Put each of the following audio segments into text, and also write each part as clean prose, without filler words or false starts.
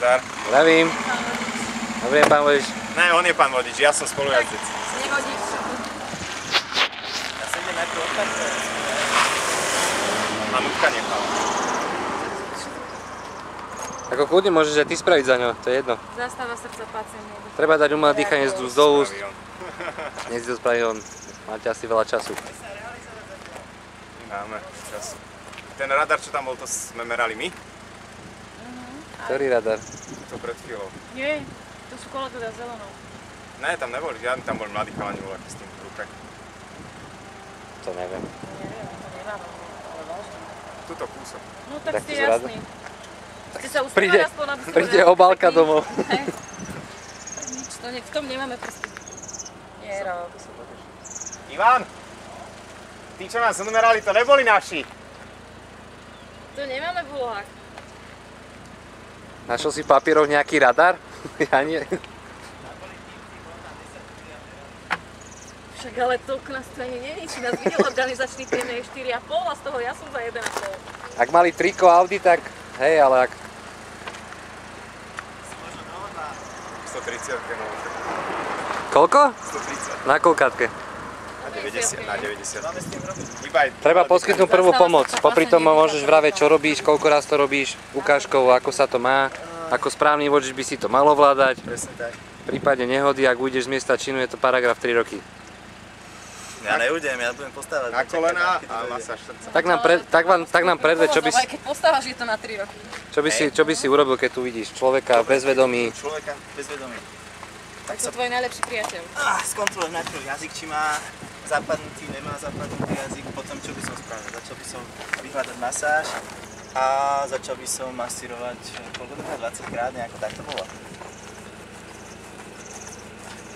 Zdar. Zdravím. Dobrý deň, pán vodič. Ne, on je pán vodič, ja som spolujazdec. Nevodič. Ja sa idem najprv odtačať. Manutka nechala. Ako kľudne môžeš aj ty spraviť za ňo, to je jedno. Zastáva srdca pacientu. Treba dať umelé dýchanie z úst do úst. Nech si to spraví on. Máte asi veľa času. Máme čas. Ten radar, čo tam bol, to sme merali my? Ktorý radar? To pred chvíľou. Nie, to sú kolegovia zelenou. Ne, tam neboli žiadni, tam boli mladí chalani voľakí s tým v ruke. To neviem. Neviem, to nemáme, ale vážne. Tuto kúsok. No tak Tak ste to zrada. jasní. Ste sa uspívali aspoň, aby ste Príde boli obálka taký- domov. Hej. Nič, v tom nemáme prsty. Nie, rok. Ivan! Tí, čo nás numerali, to neboli naši. To nemáme v úlohách. Našiel si v papieroch nejaký radar? Ja nie. Však ale toľko nás to ani není. Či nás videl organizačný tým je 4,5 a z toho ja som za 1,5. Ak mali triko Audi, tak hej, ale ak... 130, no. Koľko? 130. Na koľkátke? Na 90, na 90. Iba aj... Treba poskytnúť prvú pomoc. Popri tom môžeš vraveť, čo robíš, koľko raz to robíš, ukážkou, ako sa to má, ako správny vodič by si to mal ovládať. Presne tak. V prípade nehody, ak ujdeš z miesta činu, je to paragraf 3 roky. Ja neudem, ja budem postávať. Na kolena a masáž srdca. Tak nám predveď, čo by si... Aj keď postávaš, je to na 3 roky. Čo by si urobil, keď tu vidíš človeka bezvedomý? Človeka bezvedomý. Tak To sa je tvoj najlepší priateľ. skontrolujem najprv jazyk, či má zapadnutý, nemá zapadnutý jazyk, potom čo by som spravil? Začal by som vyhľadať masáž a začal by som masírovať koľko to 20 krát, nejako tak to bolo.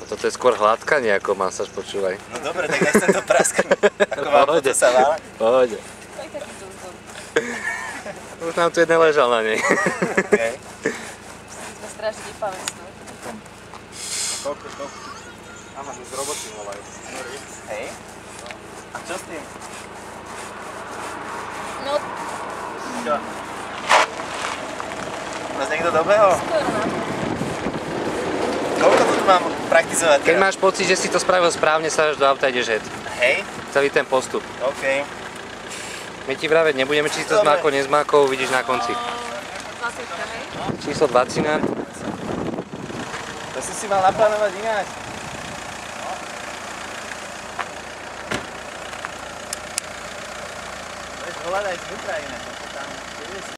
Toto je skôr hladkanie ako masáž, počúvaj. No dobre, tak nechcem to prasknúť. Ako vám Pohode. to sa vále? Pohode. To je taký vzor. Už nám tu jeden ležal na nej. Okay. Sme strašne vypavenstvo. Koľko? Áno, z roboty volajú. Hej. A čo s tým? No, Čo? Vás niekto dobehol? skoro na to. Koľko to tu mám praktizovať? Keď máš pocit, že si to spravil správne, sa až do auta ideš hed. Hej, Celý ten postup. OK. My ti vraveť nebudeme, či si to zmákol, nezmákol, uvidíš na konci. 20, hej? Číslo 20. To si mal naplánovať ináč. Budeš volať aj z vnútra ináč.